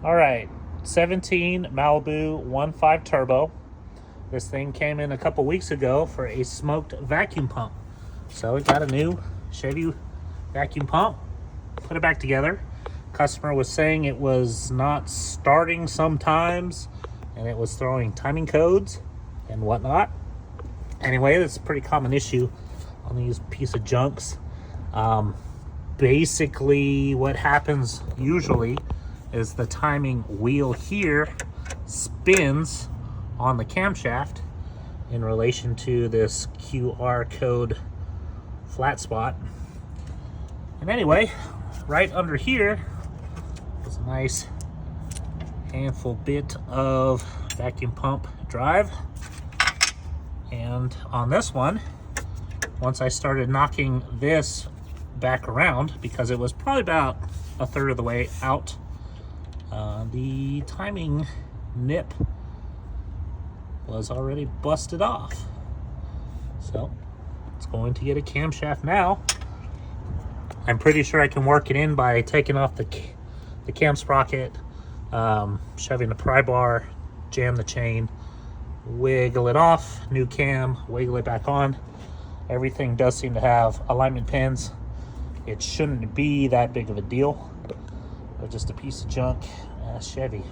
All right, 17 Malibu 1.5 turbo. This thing came in a couple weeks ago for a smoked vacuum pump. So we got a new Chevy vacuum pump, put it back together. Customer was saying it was not starting sometimes and it was throwing timing codes and whatnot. Anyway, that's a pretty common issue on these piece of junks. Basically what happens usually is the timing wheel here spins on the camshaft in relation to this QR code flat spot. And anyway, right under here is a nice handful bit of vacuum pump drive. And on this one, once I started knocking this back around, because it was probably about a third of the way out, the timing nip was already busted off. So it's going to get a camshaft now. I'm pretty sure I can work it in by taking off the cam sprocket, shoving the pry bar, jam the chain, wiggle it off, new cam, wiggle it back on. Everything does seem to have alignment pins. It shouldn't be that big of a deal, but just a piece of junk. Chevy.